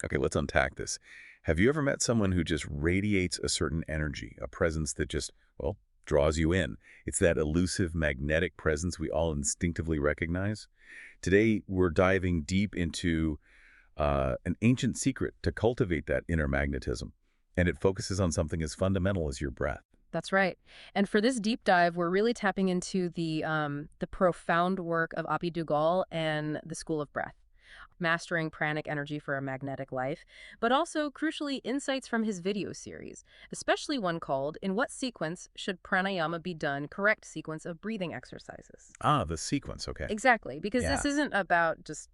Okay, let's unpack this. Have you ever met someone who just radiates a certain energy, a presence that just, well, draws you in? It's that elusive magnetic presence we all instinctively recognize. Today, we're diving deep into an ancient secret to cultivate that inner magnetism, and it focuses on something as fundamental as your breath. That's right. And for this deep dive, we're really tapping into the profound work of Abhi Duggal and the School of Breath, mastering pranic energy for a magnetic life, but also, crucially, insights from his video series, especially one called "In What Sequence Should Pranayama Be Done? Correct Sequence of Breathing Exercises." Ah, the sequence, okay. Exactly, because Yeah. this isn't about just,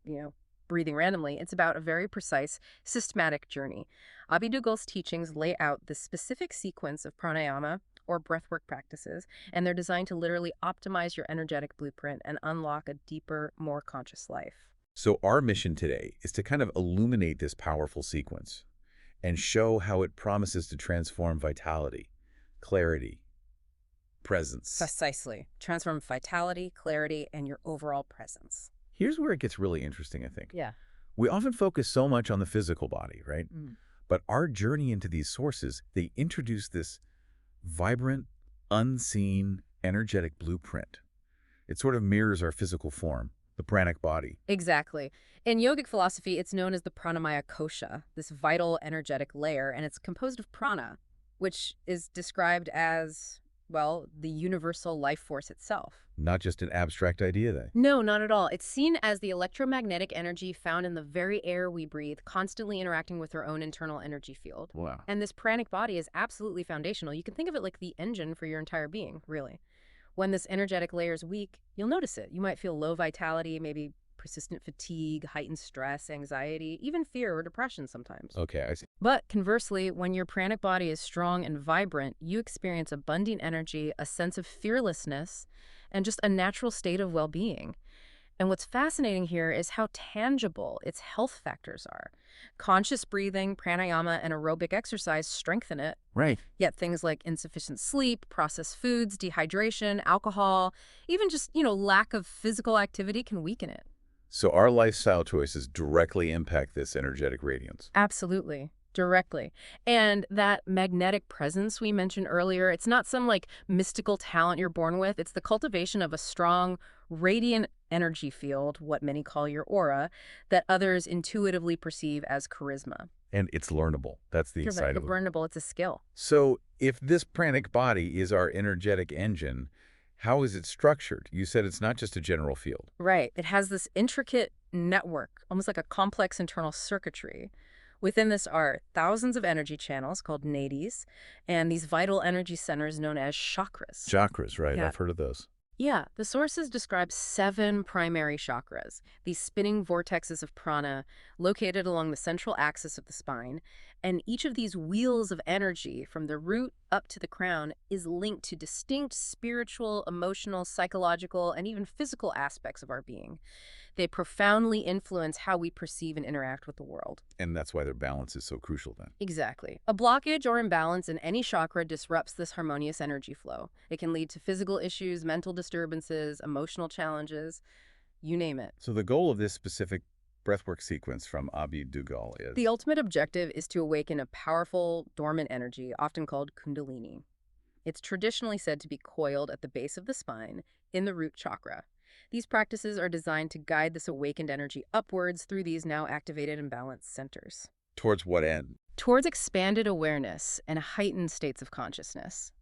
breathing randomly. It's about a very precise, systematic journey. Abhi Duggal's teachings lay out the specific sequence of pranayama or breathwork practices, and they're designed to literally optimize your energetic blueprint and unlock a deeper, more conscious life. So our mission today is to kind of illuminate this powerful sequence and show how it promises to transform vitality, clarity, presence. Precisely. Transform vitality, clarity, and your overall presence. Here's where it gets really interesting, I think. Yeah. We often focus so much on the physical body, right? Mm. But our journey into these sources, they introduce this vibrant, unseen, energetic blueprint. It sort of mirrors our physical form, the pranic body. Exactly. In yogic philosophy, it's known as the pranamaya kosha, this vital, energetic layer, and it's composed of prana, which is described as, well, the universal life force itself. Not just an abstract idea, then. No, not at all. It's seen as the electromagnetic energy found in the very air we breathe, constantly interacting with our own internal energy field. Wow. And this pranic body is absolutely foundational. You can think of it like the engine for your entire being, really. When this energetic layer is weak, you'll notice it. You might feel low vitality, maybe persistent fatigue, heightened stress, anxiety, even fear or depression sometimes. Okay, I see. But conversely, when your pranic body is strong and vibrant, you experience abundant energy, a sense of fearlessness, and just a natural state of well-being. And what's fascinating here is how tangible its health factors are. Conscious breathing, pranayama, and aerobic exercise strengthen it. Right. Yet things like insufficient sleep, processed foods, dehydration, alcohol, even just, lack of physical activity can weaken it. So our lifestyle choices directly impact this energetic radiance. Absolutely. Directly. And that magnetic presence we mentioned earlier, it's not some mystical talent you're born with. It's the cultivation of a strong, radiant energy field, what many call your aura, that others intuitively perceive as charisma. And it's learnable. That's the You're right. exciting. It's learnable. It's a skill. So if this pranic body is our energetic engine, how is it structured? You said it's not just a general field. Right. It has this intricate network, almost like a complex internal circuitry. Within this are thousands of energy channels called nadis, and these vital energy centers known as chakras. Chakras, right? Yeah. I've heard of those. Yeah, the sources describe 7 primary chakras, these spinning vortexes of prana located along the central axis of the spine, and each of these wheels of energy from the root up to the crown is linked to distinct spiritual, emotional, psychological, and even physical aspects of our being. They profoundly influence how we perceive and interact with the world. And that's why their balance is so crucial then. Exactly. A blockage or imbalance in any chakra disrupts this harmonious energy flow. It can lead to physical issues, mental disturbances, emotional challenges, you name it. So the goal of this specific breathwork sequence from Abhi Duggal is? The ultimate objective is to awaken a powerful, dormant energy, often called kundalini. It's traditionally said to be coiled at the base of the spine in the root chakra. These practices are designed to guide this awakened energy upwards through these now activated and balanced centers. Towards what end? Towards expanded awareness and heightened states of consciousness.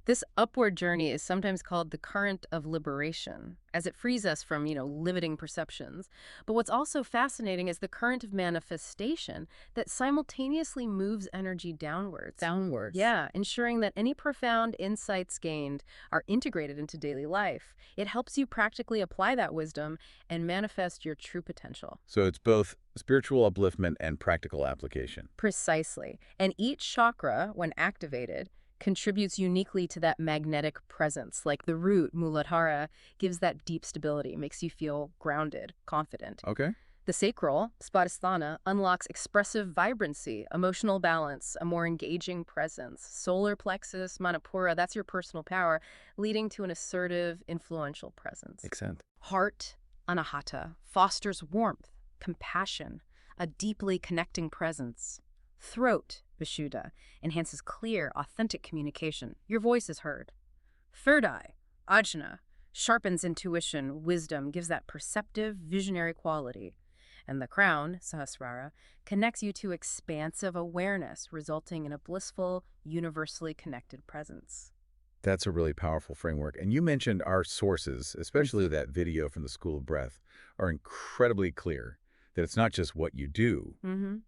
This upward journey is sometimes called the current of liberation, as it frees us from, limiting perceptions. But what's also fascinating is the current of manifestation that simultaneously moves energy downwards. Downwards. Yeah, ensuring that any profound insights gained are integrated into daily life. It helps you practically apply that wisdom and manifest your true potential. So it's both spiritual upliftment and practical application. Precisely. And each chakra, when activated, contributes uniquely to that magnetic presence. Like the root, Muladhara, gives that deep stability, makes you feel grounded, confident. Okay. The sacral, Spadhisthana, unlocks expressive vibrancy, emotional balance, a more engaging presence. Solar plexus, Manipura, that's your personal power, leading to an assertive, influential presence. Makes sense. Heart, Anahata, fosters warmth, compassion, a deeply connecting presence. Throat, Vishuddha, enhances clear, authentic communication. Your voice is heard. Third eye, Ajna, sharpens intuition, wisdom, gives that perceptive, visionary quality. And the crown, Sahasrara, connects you to expansive awareness, resulting in a blissful, universally connected presence. That's a really powerful framework. And you mentioned our sources, especially that video from the School of Breath, are incredibly clear that it's not just what you do,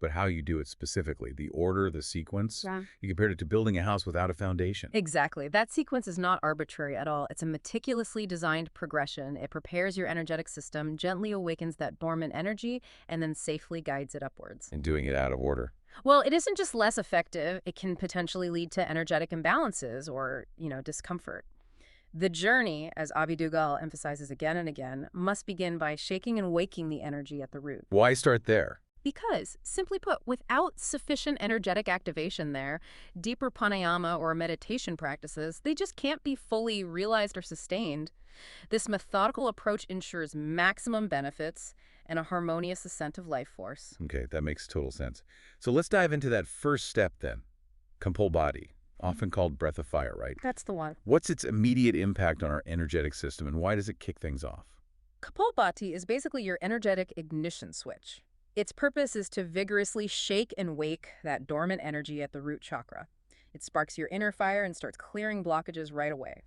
but how you do it specifically. The order, the sequence. Yeah. You compared it to building a house without a foundation. Exactly. That sequence is not arbitrary at all. It's a meticulously designed progression. It prepares your energetic system, gently awakens that dormant energy, and then safely guides it upwards. And doing it out of order. Well, it isn't just less effective. It can potentially lead to energetic imbalances or, discomfort. The journey, as Abhi Duggal emphasizes again and again, must begin by shaking and waking the energy at the root. Why start there? Because, simply put, without sufficient energetic activation there, deeper pranayama or meditation practices, they just can't be fully realized or sustained. This methodical approach ensures maximum benefits and a harmonious ascent of life force. Okay, that makes total sense. So let's dive into that first step then. Kapalbhati, often called breath of fire, right? That's the one. What's its immediate impact on our energetic system, and why does it kick things off? Kapalbhati is basically your energetic ignition switch. Its purpose is to vigorously shake and wake that dormant energy at the root chakra. It sparks your inner fire and starts clearing blockages right away.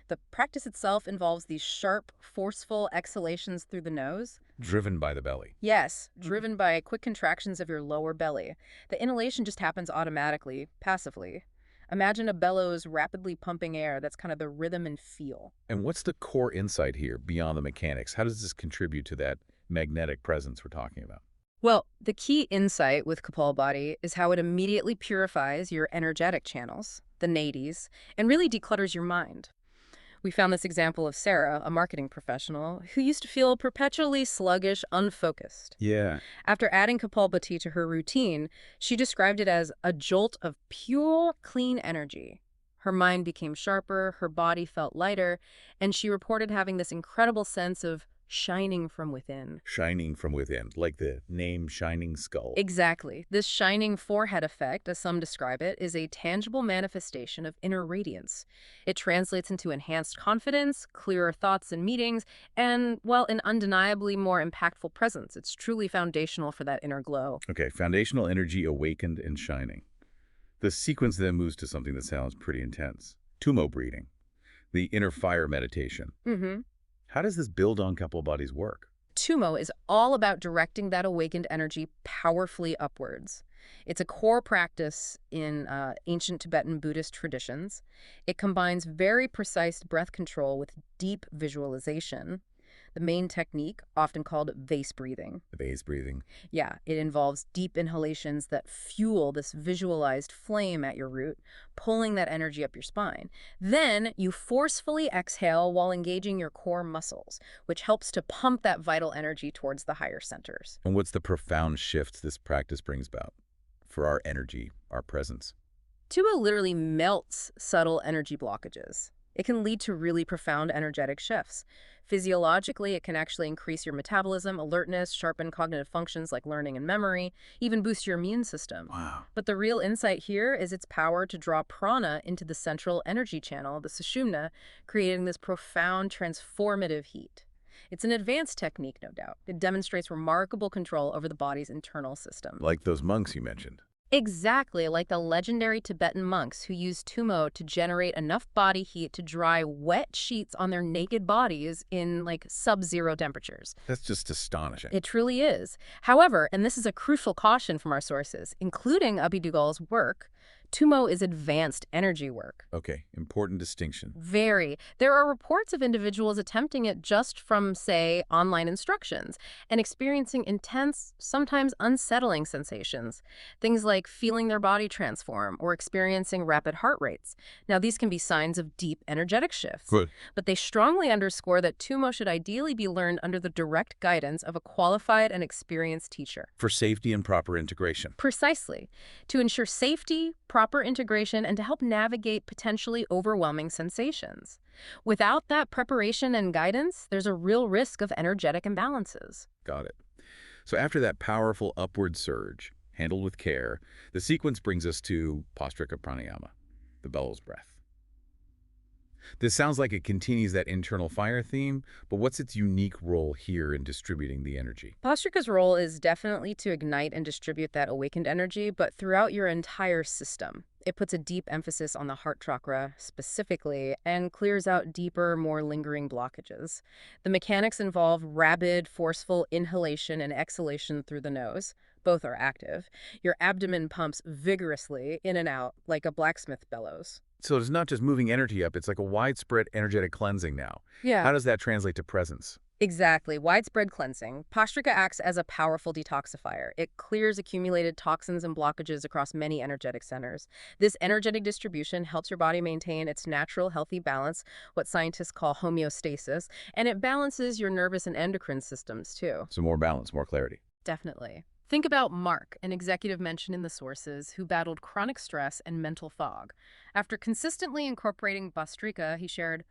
The practice itself involves these sharp, forceful exhalations through the nose. Driven by the belly. Yes, driven by quick contractions of your lower belly. The inhalation just happens automatically, passively. Imagine a bellows rapidly pumping air. That's kind of the rhythm and feel. And what's the core insight here beyond the mechanics? How does this contribute to that magnetic presence we're talking about? Well, the key insight with Kapalbhati is how it immediately purifies your energetic channels, the nadis, and really declutters your mind. We found this example of Sarah, a marketing professional, who used to feel perpetually sluggish, unfocused. Yeah. After adding Kapalbhati to her routine, she described it as a jolt of pure, clean energy. Her mind became sharper, her body felt lighter, and she reported having this incredible sense of shining from within. Shining from within, like the name Shining Skull. Exactly. This shining forehead effect, as some describe it, is a tangible manifestation of inner radiance. It translates into enhanced confidence, clearer thoughts in meetings, and, well, an undeniably more impactful presence. It's truly foundational for that inner glow. Okay, foundational energy awakened and shining. The sequence then moves to something that sounds pretty intense. Tummo breathing, the inner fire meditation. How does this build on Kapalbhati's work? Tummo is all about directing that awakened energy powerfully upwards. It's a core practice in ancient Tibetan Buddhist traditions. It combines very precise breath control with deep visualization. The main technique, often called vase breathing. Vase breathing. Yeah, it involves deep inhalations that fuel this visualized flame at your root, pulling that energy up your spine. Then you forcefully exhale while engaging your core muscles, which helps to pump that vital energy towards the higher centers. And what's the profound shift this practice brings about for our energy, our presence? Tummo literally melts subtle energy blockages. It can lead to really profound energetic shifts. Physiologically, it can actually increase your metabolism, alertness, sharpen cognitive functions like learning and memory, even boost your immune system. Wow. But the real insight here is its power to draw prana into the central energy channel, the sushumna, creating this profound transformative heat. It's an advanced technique, no doubt. It demonstrates remarkable control over the body's internal system. Like those monks you mentioned. Exactly, like the legendary Tibetan monks who used Tummo to generate enough body heat to dry wet sheets on their naked bodies in sub-zero temperatures. That's just astonishing. It truly is. However, and this is a crucial caution from our sources, including Abhi Duggal's work, Tummo is advanced energy work. Okay, important distinction. Very. There are reports of individuals attempting it just from, say, online instructions and experiencing intense, sometimes unsettling sensations. Things like feeling their body transform or experiencing rapid heart rates. Now, these can be signs of deep energetic shifts. Good. But they strongly underscore that Tummo should ideally be learned under the direct guidance of a qualified and experienced teacher. For safety and proper integration. Precisely. To ensure safety, proper integration, and to help navigate potentially overwhelming sensations. Without that preparation and guidance, there's a real risk of energetic imbalances. Got it. So after that powerful upward surge, handled with care, the sequence brings us to Bhastrika Pranayama, the bellows breath. This sounds like it continues that internal fire theme, but what's its unique role here in distributing the energy? Bhastrika's role is definitely to ignite and distribute that awakened energy, but throughout your entire system. It puts a deep emphasis on the heart chakra specifically and clears out deeper, more lingering blockages. The mechanics involve rapid, forceful inhalation and exhalation through the nose. Both are active. Your abdomen pumps vigorously in and out like a blacksmith bellows. So it's not just moving energy up, it's like a widespread energetic cleansing now. Yeah. How does that translate to presence? Exactly. Widespread cleansing. Bhastrika acts as a powerful detoxifier. It clears accumulated toxins and blockages across many energetic centers. This energetic distribution helps your body maintain its natural, healthy balance, what scientists call homeostasis, and it balances your nervous and endocrine systems, too. So more balance, more clarity. Definitely. Think about Mark, an executive mentioned in the sources, who battled chronic stress and mental fog. After consistently incorporating Bhastrika, he shared,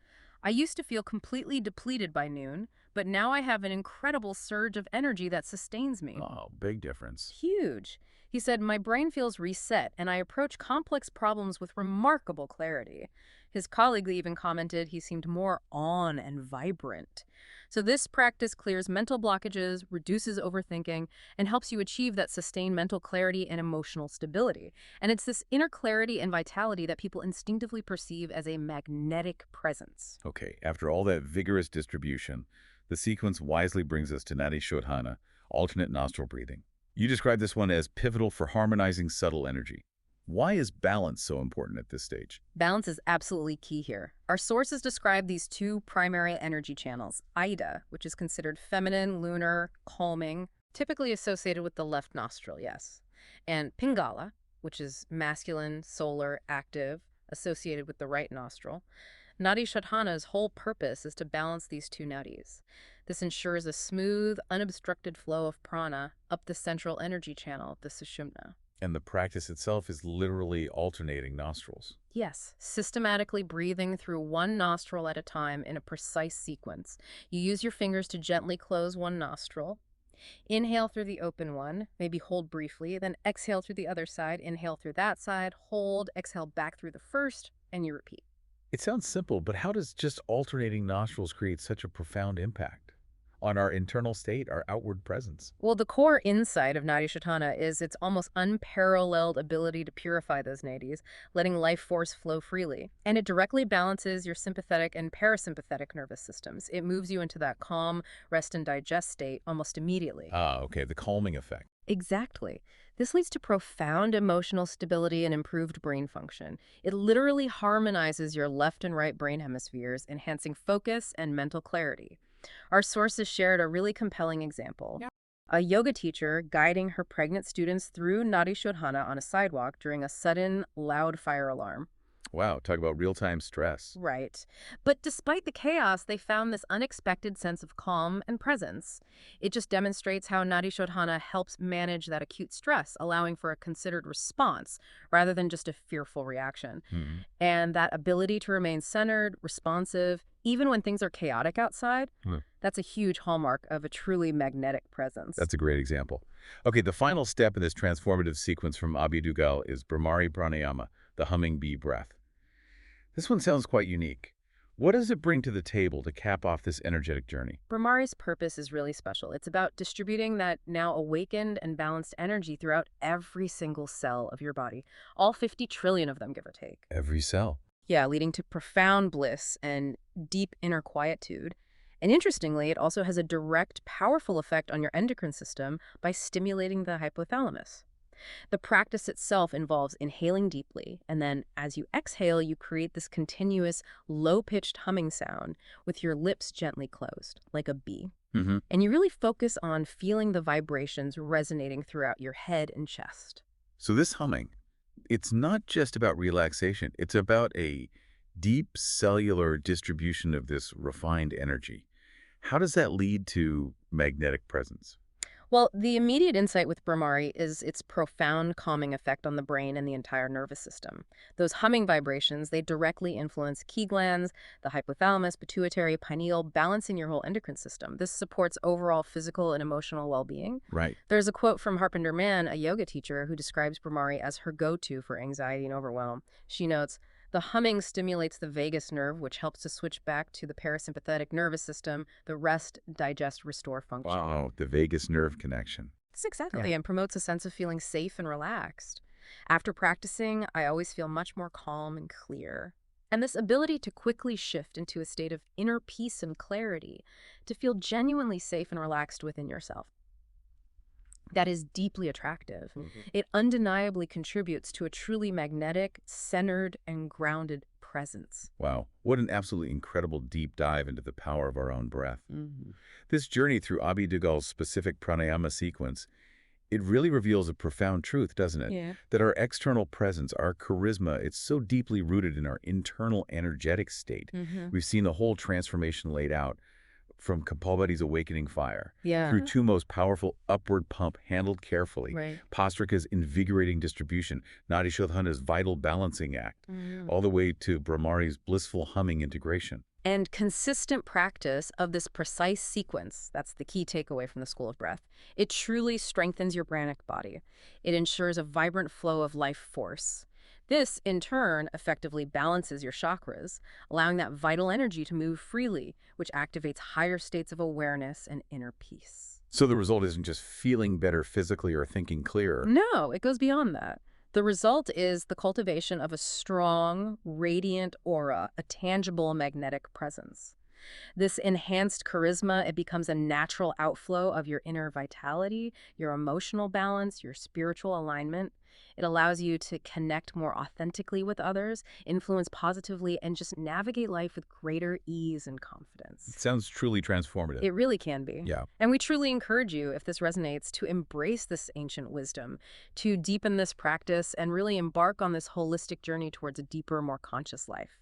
I used to feel completely depleted by noon, but now I have an incredible surge of energy that sustains me. Oh, big difference. Huge. He said, my brain feels reset and I approach complex problems with remarkable clarity. His colleague even commented he seemed more on and vibrant. So this practice clears mental blockages, reduces overthinking, and helps you achieve that sustained mental clarity and emotional stability. And it's this inner clarity and vitality that people instinctively perceive as a magnetic presence. Okay, after all that vigorous distribution, the sequence wisely brings us to Nadi Shodhana, alternate nostril breathing. You describe this one as pivotal for harmonizing subtle energy. Why is balance so important at this stage? Balance is absolutely key here. Our sources describe these two primary energy channels, Ida, which is considered feminine, lunar, calming, typically associated with the left nostril, yes, and Pingala, which is masculine, solar, active, associated with the right nostril. Nadi Shodhana's whole purpose is to balance these two nadis. This ensures a smooth, unobstructed flow of prana up the central energy channel, the Sushumna. And the practice itself is literally alternating nostrils. Yes, systematically breathing through one nostril at a time in a precise sequence. You use your fingers to gently close one nostril. Inhale through the open one, maybe hold briefly, then exhale through the other side, inhale through that side, hold, exhale back through the first, and you repeat. It sounds simple, but how does just alternating nostrils create such a profound impact on our internal state, our outward presence? Well, the core insight of Nadi Shodhana is its almost unparalleled ability to purify those nadis, letting life force flow freely. And it directly balances your sympathetic and parasympathetic nervous systems. It moves you into that calm, rest and digest state almost immediately. Ah, okay, the calming effect. Exactly. This leads to profound emotional stability and improved brain function. It literally harmonizes your left and right brain hemispheres, enhancing focus and mental clarity. Our sources shared a really compelling example. Yeah. A yoga teacher guiding her pregnant students through Nadi Shodhana on a sidewalk during a sudden, loud fire alarm. Wow, talk about real-time stress. Right. But despite the chaos, they found this unexpected sense of calm and presence. It just demonstrates how Nadi Shodhana helps manage that acute stress, allowing for a considered response rather than just a fearful reaction. Hmm. And that ability to remain centered, responsive, even when things are chaotic outside, that's a huge hallmark of a truly magnetic presence. That's a great example. Okay, the final step in this transformative sequence from Abhi Duggal is Brahmari Pranayama, the humming bee breath. This one sounds quite unique. What does it bring to the table to cap off this energetic journey? Brahmari's purpose is really special. It's about distributing that now awakened and balanced energy throughout every single cell of your body, all 50 trillion of them, give or take. Every cell. Yeah, leading to profound bliss and deep inner quietude. And interestingly, it also has a direct, powerful effect on your endocrine system by stimulating the hypothalamus. The practice itself involves inhaling deeply, and then as you exhale, you create this continuous, low-pitched humming sound with your lips gently closed, like a bee. Mm-hmm. And you really focus on feeling the vibrations resonating throughout your head and chest. So this humming, it's not just about relaxation. It's about a deep cellular distribution of this refined energy. How does that lead to magnetic presence? Well, the immediate insight with Brahmari is its profound calming effect on the brain and the entire nervous system. Those humming vibrations, they directly influence key glands, the hypothalamus, pituitary, pineal, balancing your whole endocrine system. This supports overall physical and emotional well-being. Right. There's a quote from Harpinder Mann, a yoga teacher, who describes Brahmari as her go-to for anxiety and overwhelm. She notes, the humming stimulates the vagus nerve, which helps to switch back to the parasympathetic nervous system, the rest, digest, restore function. Wow, the vagus nerve connection. Yes, exactly, and promotes a sense of feeling safe and relaxed. After practicing, I always feel much more calm and clear. And this ability to quickly shift into a state of inner peace and clarity, to feel genuinely safe and relaxed within yourself, that is deeply attractive. It undeniably contributes to a truly magnetic, centered, and grounded presence. Wow, what an absolutely incredible deep dive into the power of our own breath. Mm-hmm. This journey through Abhi Duggal's specific pranayama sequence, it really reveals a profound truth, doesn't it? Yeah. That our external presence, our charisma, it's so deeply rooted in our internal energetic state. Mm-hmm. We've seen the whole transformation laid out from Kapalbhati's awakening fire, Yeah. through Tummo's powerful upward pump handled carefully, Right. Bhastrika's invigorating distribution, Nadi Shodhana's vital balancing act, Mm. all the way to Brahmari's blissful humming integration. And consistent practice of this precise sequence, that's the key takeaway from the School of Breath, it truly strengthens your pranic body. It ensures a vibrant flow of life force. This, in turn, effectively balances your chakras, allowing that vital energy to move freely, which activates higher states of awareness and inner peace. So the result isn't just feeling better physically or thinking clearer. No, it goes beyond that. The result is the cultivation of a strong, radiant aura, a tangible magnetic presence. This enhanced charisma, it becomes a natural outflow of your inner vitality, your emotional balance, your spiritual alignment. It allows you to connect more authentically with others, influence positively, and just navigate life with greater ease and confidence. It sounds truly transformative. It really can be. Yeah. And we truly encourage you, if this resonates, to embrace this ancient wisdom, to deepen this practice, and really embark on this holistic journey towards a deeper, more conscious life.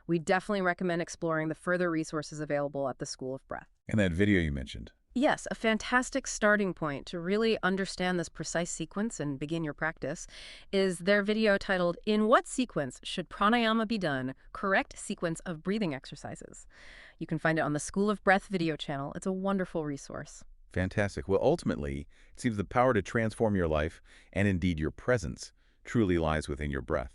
We definitely recommend exploring the further resources available at the School of Breath. And that video you mentioned. Yes, a fantastic starting point to really understand this precise sequence and begin your practice is their video titled, "In What Sequence Should Pranayama Be Done? Correct Sequence of Breathing Exercises." You can find it on the School of Breath video channel. It's a wonderful resource. Fantastic. Well, ultimately, it seems the power to transform your life, and indeed your presence, truly lies within your breath.